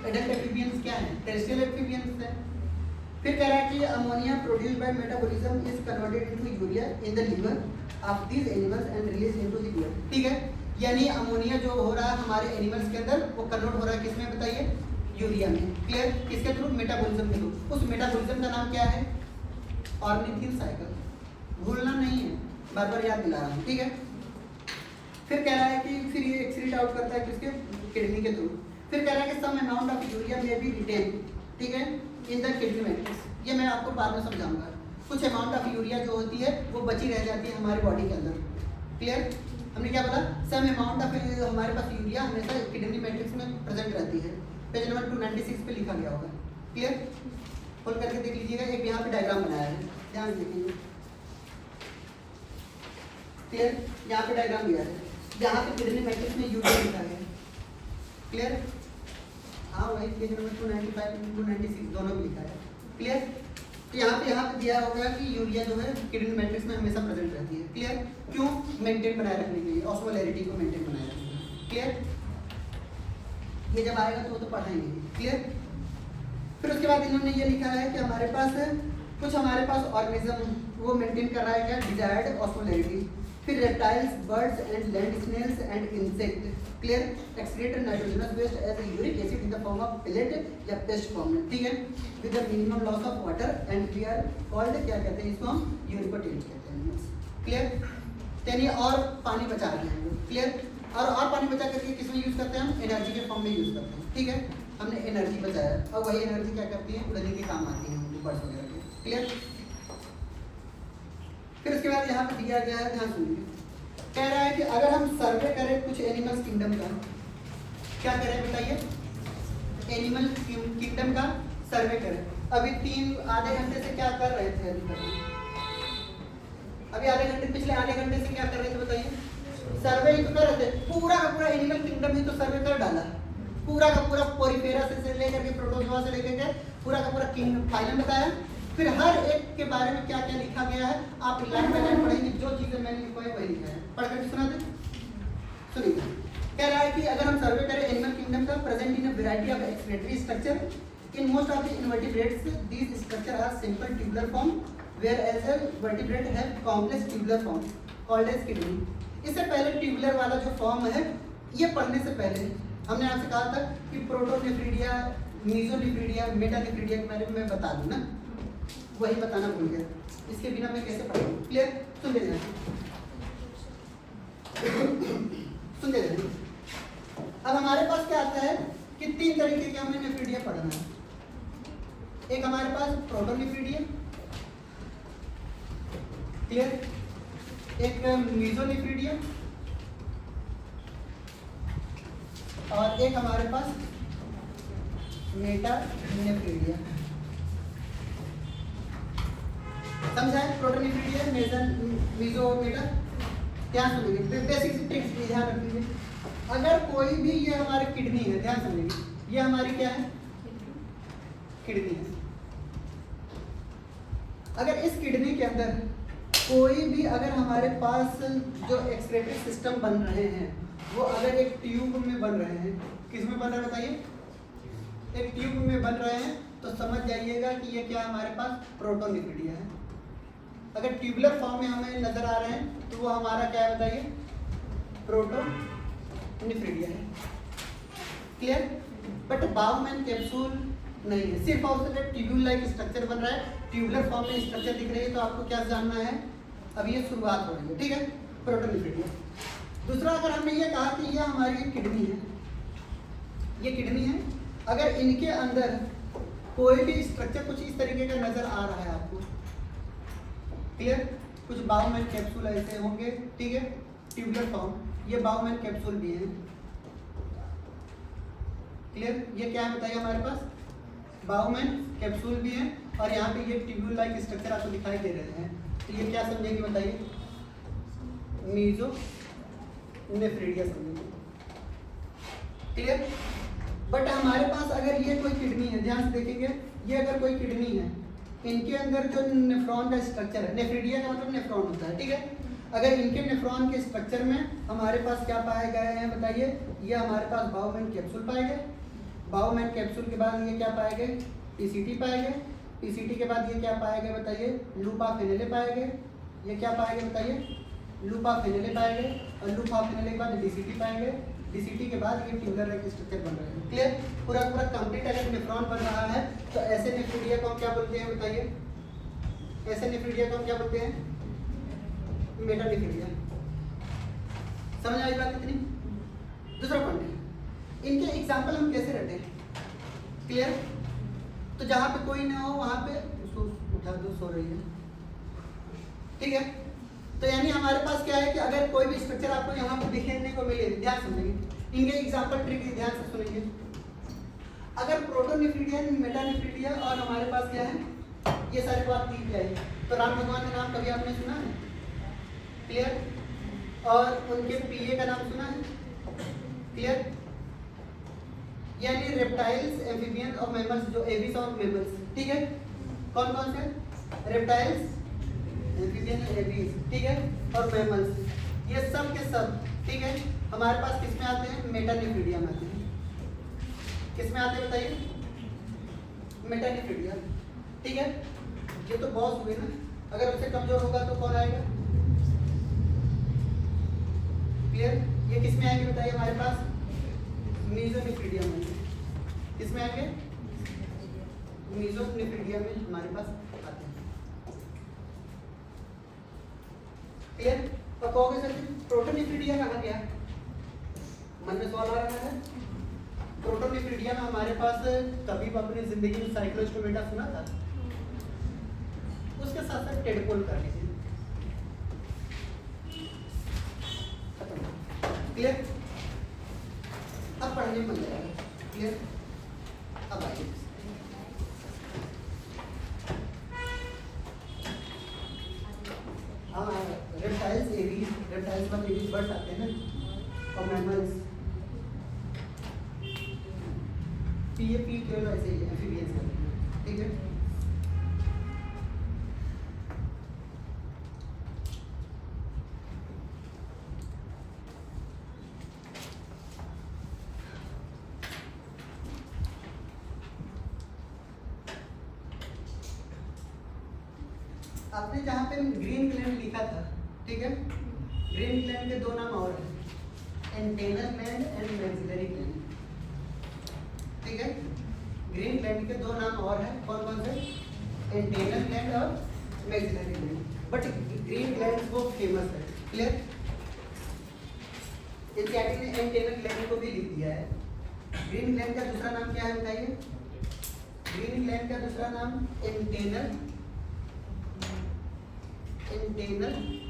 Speaker 1: एडल्ट एम्फीबियंस क्या है, टेरेस्ट्रियल एम्फीबियंस है। फिर कह रहा है कि ammonia produced by metabolism is converted into urea in the liver of these animals and release into the blood. ठीक है, यानी अमोनिया जो हो रहा है हमारे एनिमल्स के अंदर वो कन्वर्ट हो रहा है किसमें बताइए, यूरिया में। क्लियर? किसके थ्रू, मेटाबॉलिज्म के थ्रू। उस मेटाबॉलिज्म का नाम क्या है, ऑर्निथिन साइकिल। भूलना नहीं है, बार बार याद दिला रहा हूँ। ठीक है, फिर कह रहा है कि फिर ये एक्सक्रीट आउट करता है किसके, किडनी के थ्रू। फिर कह रहा है कि सम अमाउंट ऑफ यूरिया में बी रिटेन, ठीक है, इन द किडनी मैट्रिक्स। ये मैं आपको बाद में समझाऊंगा। कुछ अमाउंट ऑफ यूरिया जो होती है वो बची रह जाती है हमारे बॉडी के अंदर। क्लियर? हमने क्या बोला, सम अमाउंट ऑफ हमारे पास यूरिया हमेशा किडनी मैट्रिक्स में प्रेजेंट रहती है। पेज नंबर 296 पे लिखा गया होगा। क्लियर? खोल करके देख लीजिएगा, एक यहाँ पे डायग्राम बनाया है, ध्यान देखिए। क्लियर? यहाँ पे डायग्राम दिया है, यहाँ पे किडनी मैट्रिक्स में यूरिया लिखा है। क्लियर? हाँ वही पेज नंबर 295 296 दोनों में लिखा है। क्लियर? तो यहाँ पे दिया होगा कि यूरिया जो है किडनी मैट्रिक्स में हमेशा प्रेजेंट रहती है। क्लियर? क्यों? मेंटेन बनाए रखने के लिए, ऑस्मोलैरिटी को मेंटेन बनाए रखने के लिए। क्लियर? ये जब आएगा तो वो तो पढ़ाएंगे। क्लियर? फिर उसके बाद इन्होंने ये लिखा है कि हमारे पास कुछ ऑर्गेनिज्म वो मेंटेन कर रहा है क्या, डिजायर्ड ऑस्मोलैरिटी। फिर reptiles, birds and land snails and insect, clear, excrete nitrogenous waste as uric acid in the form of pellet या पेस्ट फॉर्म में। ठीक है, with the minimum loss of water and we are called, क्या कहते हैं इसको हम, यूरिकोटेंट कहते हैं। क्लियर? यानी और पानी बचा रहे हैं हम लोग। क्लियर? और पानी बचा करके किस में यूज करते हैं हम, एनर्जी के फॉर्म में यूज करते हैं। ठीक है, हमने एनर्जी बचाया और वही एनर्जी क्या करती है, उड़ने के काम आती है बर्ड्स वगैरह के। क्लियर? फिर उसके बाद यहाँ पे दिया गया है, ध्यान सुनिए, कह रहा है कि अगर हम सर्वे करें कुछ एनिमल्स किंगडम का, क्या करें बताइए, एनिमल किंगडम का सर्वे करें। अभी आधे घंटे से क्या कर रहे थे, अभी आधे घंटे, पिछले आधे घंटे से क्या कर रहे थे बताइए, सर्वे ही तो कर रहे थे। पूरा का पूरा एनिमल किंगडम ही तो सर्वे कर डाला, पूरा का पूरा पोरीफेरा से लेकर के प्रोटोजोआ से लेकर के पूरा का पूरा किंगडम फाइलम बताया। फिर हर एक के बारे में क्या क्या लिखा गया है आप लाइन बाय लाइन पढ़ेंगे, जो चीजें मैंने लिखवाई वही लिखा है, पढ़ करके सुना दे। सुनिए, कह रहा है कि अगर हम सर्वे करें एनिमल किंगडम का, present in a variety of excretory structure in most of the invertebrates these structure are simple tubular form whereas a vertebrate have complex tubular form called as kidney. इससे पहले ट्यूबुलर वाला जो फॉर्म है, ये पढ़ने से पहले हमने आपसे कहा था कि प्रोटोनेफ्रीडिया, मीजोनेफ्रीडिया, मेटानेफ्रीडिया के बारे में मैं बता दूं ना, वही बताना भूल गया, इसके बिना मैं कैसे पढ़ूंगा। क्लियर? सुन लीजिए, सुन लीजिए। अब हमारे पास क्या आता है कि 3 तरीके के हमें नेफ्रीडिया पढ़ना है। एक हमारे पास प्रोटोनेफ्रीडिया, क्लियर, एक मीजोनेफ्रीडिया और एक हमारे पास मेटानेफ्रीडिया। समझा है? Protonephridia, meso, meta. ध्यान सुनिए, बेसिक ट्रिक्स ध्यान रखिए। अगर कोई भी, ये हमारी किडनी है, ध्यान सुनिए, ये हमारी क्या है, किडनी है। अगर इस किडनी के अंदर कोई भी, अगर हमारे पास जो एक्सक्रीटरी सिस्टम बन रहे हैं वो अगर एक ट्यूब में बन रहे हैं, किस में बन रहे हैं बताइए, एक ट्यूब में बन रहे हैं तो समझ जाइएगा कि ये क्या हमारे पास प्रोटोनिफ्रिडिया है। अगर ट्यूबुलर फॉर्म में हमें नजर आ रहे हैं तो वो हमारा क्या है बताइए, प्रोटोनिफ्रिडिया है। क्लियर? बट बाउमैन कैप्सूल नहीं है, सिर्फ और सिर्फ ट्यूब्यूल लाइक स्ट्रक्चर बन रहा है, ट्यूबुलर फॉर्म में स्ट्रक्चर दिख रही है। तो आपको क्या जानना है, अभी ये शुरुआत हो रही है, ठीक है, प्रोटोनिफ्रिडिया। दूसरा, अगर हमने ये कहा कि ये हमारी किडनी है, ये किडनी है, अगर इनके अंदर कोई भी स्ट्रक्चर कुछ इस तरीके का नजर आ रहा है आपको, क्लियर, कुछ बाउमैन कैप्सूल ऐसे होंगे, ठीक है, ट्यूबुलर फॉर्म, ये बाउमैन कैप्सूल भी है। क्लियर? ये क्या है बताइए, हमारे पास बाउमैन कैप्सूल भी है और यहाँ पे ये ट्यूब्यूल लाइक स्ट्रक्चर आपको दिखाई दे रहे हैं। तो ये क्या समझेंगे बताइए, मीजोनेफ्रिडिया समझेंगे। क्लियर? बट हमारे पास अगर ये कोई किडनी है, ध्यान से देखेंगे, ये अगर कोई किडनी है, इनके अंदर जो नेफ्रॉन का स्ट्रक्चर है, नेफ्रिडिया का मतलब नेफ्रॉन होता है, ठीक है, अगर इनके नेफ्रॉन के स्ट्रक्चर में हमारे पास क्या पाए गए हैं बताइए, ये हमारे पास बाउमैन कैप्सूल पाए गए। बाउमैन कैप्सूल के बाद ये क्या पाए गए, पीसीटी पाए गए। पीसीटी के बाद ये क्या पाए गए बताइए, लूपा फेनेले पाए गए। ये क्या पाए गए बताइए, लूपा फेनेले पाए गए। और लूपा फेनेले के बाद डीसीटी पाए गए। डीसीटी के बाद ये ट्यूबुलर लाइक स्ट्रक्चर बन रहे हैं। क्लियर? पूरा पूरा कंप्लीट अगर नेफ्रॉन बन रहा है तो ऐसे नेफ्रिडिया को हम क्या बोलते हैं बताइए, ऐसे नेफ्रिडिया को हम क्या बोलते हैं, मेटानेफ्रिडिया। समझ आई बात इतनी? दूसरा पॉइंट, इनके एग्जाम्पल हम कैसे रटे हैं, क्लियर? तो जहाँ पे कोई ना हो वहाँ पे उसको उठा दो, सो रही है, ठीक है। तो यानी हमारे पास क्या है कि अगर कोई भी स्ट्रक्चर आपको यहाँ पे दिखने को मिले, ध्यान समझेंगे, इनके एग्जाम्पल ट्रिक ध्यान से सुनेंगे। अगर प्रोटोनेफ्रिडिया, मेटानेफ्रिडिया और हमारे पास क्या है, ये सारी बात दी जाए, तो राम भगवान का नाम कभी आपने सुना है, क्लियर? और उनके पीए का नाम सुना है, क्लियर? यानी रेप्टाइल्स, एम्फीबियंस और मैमल्स, जो एविस और मैमल्स, ठीक है, कौन कौन से, रेप्टाइल्स, एम्फीबियन, एविस, ठीक है, और मैमल्स, ये सब के सब, ठीक है, हमारे पास किस में आते हैं, मेटानेफ्रिडिया में आते हैं। किस में आते हैं बताइए, मेटानेफ्रिडिया, ठीक है। ये तो बॉस हुए ना, अगर उससे कमजोर होगा तो कौन आएगा, क्लियर? ये किस में आएंगे बताइए, हमारे पास मीजोनेफ्रिडिया में। किस में आएंगे, मीजोनेफ्रिडिया में हमारे पास आते हैं, क्लियर? और कहोगे सर प्रोटोनेफ्रिडिया कहाँ गया, मन में सवाल आ रहा है। प्रोटोनेफ्रिडिया में हमारे पास कभी अपनी जिंदगी में साइक्लोस्टोमेटा सुना था, उसके साथ साथ टेडपोल कर लीजिए, क्लियर? अब पढ़ने में मजा आएगा, क्लियर? अब आइए, हाँ, रेप्टाइल्स, एविस, रेप्टाइल्स में एविस बर्ड्स आते हैं ना, और मैमल्स, पी केवल ऐसे ही एम्फीबियंस करते हैं, ठीक है। आपने जहाँ पे ग्रीन ग्लैंड लिखा था, ठीक है, ग्रीन ग्लैंड के दो नाम और हैं, antennal gland and maxillary gland, ठीक है। ग्रीन ग्लैंड के दो नाम और हैं, कौन कौन से, एंटेनल ग्लैंड और maxillary gland. But green gland वो फेमस है, क्लियर? एनसीईआरटी ने एंटेनल ग्लैंड को भी लिख दिया है। ग्रीन ग्लैंड का दूसरा नाम क्या है बताइए, ग्रीन ग्लैंड का दूसरा नाम एंटेनल,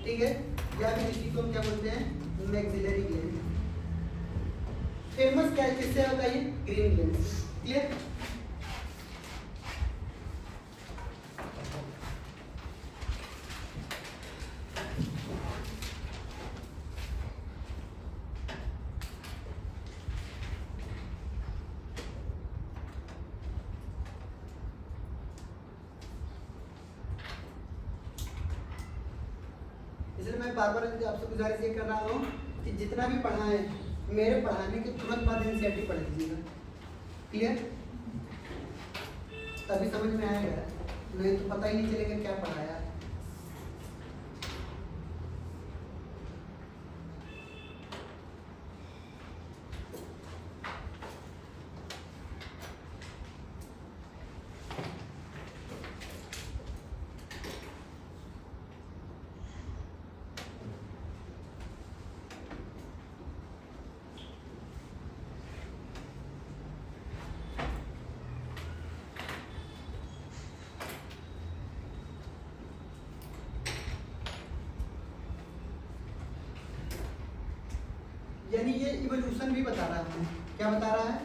Speaker 1: ठीक है, या फिर इसी को क्या बोलते हैं, मैक्सिलरी ग्लैंड। फेमस क्या है, किससे बताइए, ग्रीन ग्लैंड, क्लियर? इसलिए मैं बार बार आपसे गुजारिश ये कर रहा हूँ कि जितना भी पढ़ाएं, मेरे पढ़ाने के तुरंत बाद एनसीईआरटी पढ़ लीजिएगा, क्लियर? तभी समझ में आएगा, नहीं तो पता ही नहीं चलेगा क्या पढ़ाया। यानी ये इवोल्यूशन भी बता रहा है हमें, क्या बता रहा है?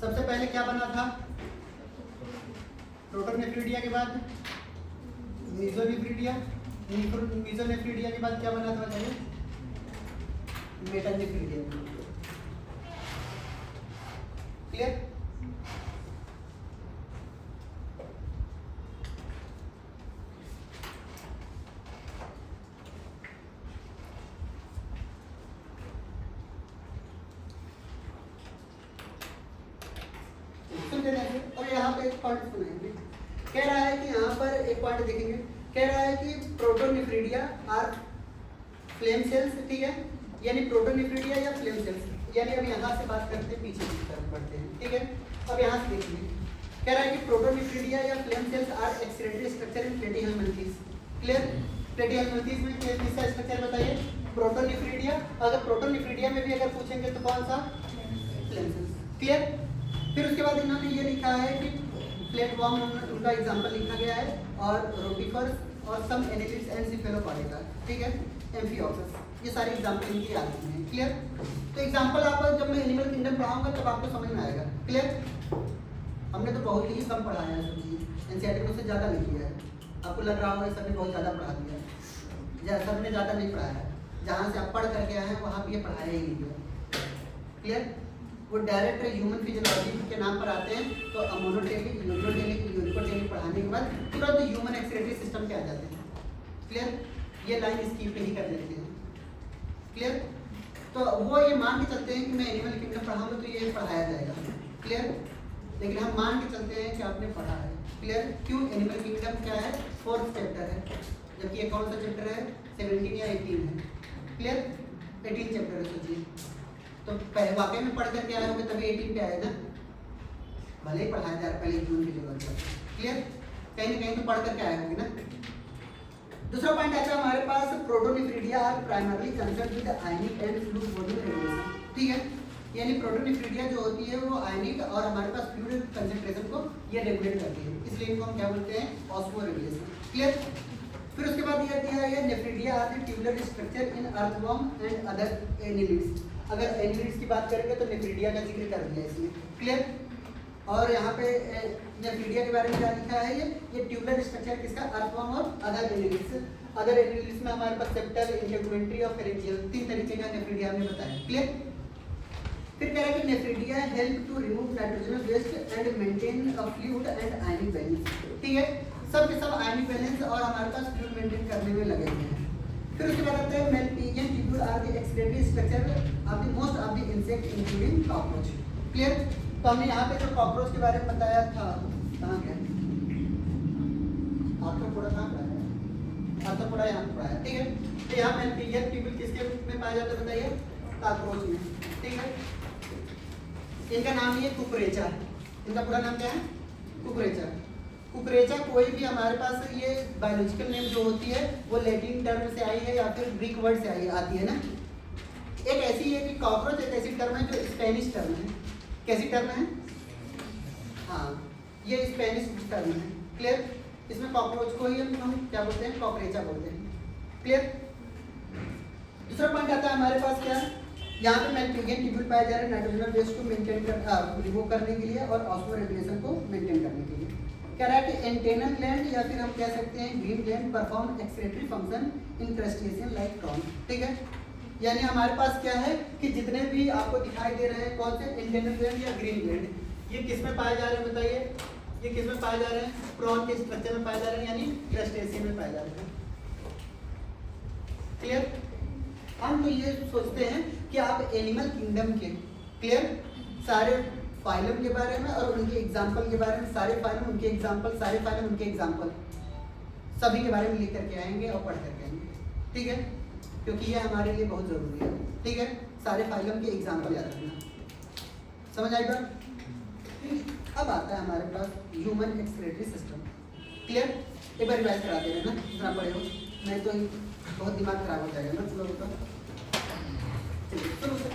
Speaker 1: सबसे पहले क्या बना था? प्रोटोनेफ्रिडिया के बाद मीजोनेफ्रिडिया, मीजोनेफ्रिडिया के बाद क्या बना था बताइए? मेटानेफ्रिडिया। क्लियर? और यहाँ पे एक पॉइंट सुनेंगे, कह रहा है कि यहाँ पर एक पॉइंट देखेंगे, कह रहा है कि प्रोटोनेफ्रिडिया आर फ्लेम सेल्स, ठीक है, यानी प्रोटोनेफ्रिडिया या फ्लेम सेल्स, यानी अब यहाँ से बात करते हैं पीछे की तरफ बढ़ते हैं, ठीक है। अब यहाँ से देखिए, कह रहा है कि प्रोटोनेफ्रिडिया या flame cells are excretory structure in platyhelminthes. Clear? Platyhelminthes में किसका स्ट्रक्चर बताइए? प्रोटोनेफ्रिडिया। अगर प्रोटोनेफ्रिडिया में भी अगर पूछेंगे तो कौन सा? Flame cells. क्लियर? फिर उसके बाद इन्होंने ये लिखा है कि प्लेटफॉर्म उनका एग्जांपल लिखा गया है, और रोटिफर्स और सम एनिलिड्स एंड सिफेलोपॉडिका, ठीक है, एम्फिओक्सस, ये सारे एग्जांपल इनके याद रखने हैं। क्लियर? तो एग्जांपल आप जब मैं एनिमल किंगडम पढ़ाऊंगा तब आपको समझ में आएगा। क्लियर? हमने तो बहुत ही कम पढ़ाया है सब चीज़, एनसीईआरटी में से ज़्यादा नहीं किया है। आपको लग रहा होगा सर ने बहुत ज़्यादा पढ़ा दिया है, सर ने ज़्यादा नहीं पढ़ाया है, जहाँ से आप पढ़ करके आए हैं वहाँ पर ये पढ़ाया ही नहीं है। क्लियर? वो डायरेक्ट ह्यूमन फिजियोलॉजी के नाम पर आते हैं, तो मोनोटेलिक, यूनिकोटेलिक, यूनिकोटेलिक पढ़ाने के बाद तुरंत ह्यूमन एक्सक्रीटरी सिस्टम पे आ जाते हैं। क्लियर? ये लाइन स्किप ही कर देते हैं। क्लियर? तो वो ये मान के चलते हैं कि मैं एनिमल किंगडम पढ़ाऊंगा तो ये पढ़ाया जाएगा। क्लियर? लेकिन हम मान के चलते हैं कि आपने पढ़ा है। क्लियर? क्यों? एनिमल किंगडम क्या है? 4th चैप्टर है, जबकि ये कौन सा चैप्टर है? 17 या 18 है। क्लियर? 18 चैप्टर है, सोचिए तो वाकई में पढ़ करके आए होंगे तभी 18 पे आए ना, भले ही पढ़ाया जा रहा पहले ह्यूमन फिजियोलॉजी। क्लियर? कहीं ना कहीं तो पढ़ करके आए होंगे ना। दूसरा पॉइंट आता है हमारे पास, protonephridia are primarily concerned with ionic and fluid volume regulation, ठीक है, यानी प्रोटोनेफ्रिडिया जो होती है वो आयनिक और हमारे पास फ्लूइड कंसंट्रेशन को ये रेगुलेट करती है, इसलिए इनको हम क्या बोलते हैं? Osmoregulation. क्लियर? फिर उसके बाद यह दिया है nephridia are the tubular structure in earthworm and other annelids. अगर एनिलिड्स की बात करेंगे तो नेफ्रिडिया का जिक्र कर दिया इसमें। क्लियर? और यहाँ पे नेफ्रिडिया के बारे में क्या लिखा है? ये ट्यूबुलर स्ट्रक्चर किसका? अर्थवॉर्म और अदर एनिलिड्स। अदर एनिलिड्स में हमारे पास सेप्टल, इंटेगुमेंट्री और फेरेंजियल, 3 तरीके का नेफ्रिडिया हमने बताया। क्लियर? फिर कह रहा है कि nephridia help to remove nitrogenous waste and maintain a fluid and ionic balance, ठीक है, सब के सब आयनिक बैलेंस और हमारे पास फ्लूइड मेंटेन करने में लगे हुए हैं। फिर उसके बाद आता है Malpighian tubule are the excretory structure of the most of the insect including cockroach. Clear? तो हमने यहाँ पे जो कॉकरोच के बारे में बताया था, कहाँ गया? आर्थ्रोपोडा कहाँ पढ़ाया? आर्थ्रोपोडा यहाँ पढ़ाया, ठीक है। तो यहाँ मेलपिजियन ट्यूब्यूल किसके में पाया जाता है बताइए? कॉकरोच में, ठीक है। इनका नाम ये कुकरेचा, इनका पूरा नाम क्या है? कुकरेचा। कुकरेचा कोई भी हमारे पास ये बायोलॉजिकल नेम जो होती है वो लैटिन टर्म से आई है या फिर ग्रीक वर्ड से आई आती है ना। एक ऐसी है कि कॉकरोच एक ऐसी टर्म है जो स्पेनिश टर्म है। कैसी टर्म है? हाँ, ये स्पेनिश टर्म है। क्लियर? इसमें कॉकरोच को ही हम क्या बोलते हैं? कॉकरेचा बोलते हैं। क्लियर? दूसरा पॉइंट आता है हमारे पास क्या? यहाँ पे मेलपिजियन ट्यूब्यूल पाया जा रहा है नाइट्रोजनल वेस्ट को मेंटेन कर रिमूव करने के लिए और ऑस्मो रेगुलेशन को मेंटेन करने के लिए। कह रहा है कि एंटेनल ग्लैंड या फिर हम कह सकते हैं green gland perform excretory function in crustacean like prawn, ठीक है। यानी हमारे पास क्या है कि जितने भी आपको दिखाई दे रहे हैं कौन से एंटेनल ग्लैंड या ग्रीन ग्लैंड, ये किस में पाए जा रहे हैं बताइए? ये किस में पाए जा रहे हैं? प्रॉन के स्ट्रक्चर में पाए जा रहे हैं, यानी क्रस्टेशियन में पाए जा रहे हैं। क्लियर? हम तो ये सोचते हैं कि आप एनिमल किंगडम के क्लियर सारे फाइलम के बारे में और उनके एग्जाम्पल के बारे में, सारे फाइलम उनके एग्जाम्पल, सारे फाइलम उनके एग्जाम्पल, सभी के बारे में लिख करके आएंगे और पढ़ करके आएंगे, ठीक है, क्योंकि ये हमारे लिए बहुत ज़रूरी है, ठीक है। सारे फाइलम के एग्जाम्पल याद रखना, समझ आई बात? अब आता है हमारे पास ह्यूमन एक्सक्रीटरी सिस्टम, क्लियर? एक बार रिवाइज कराते हैं ना, इतना पढ़े हो, नहीं तो बहुत दिमाग खराब हो जाएगा ना, चलो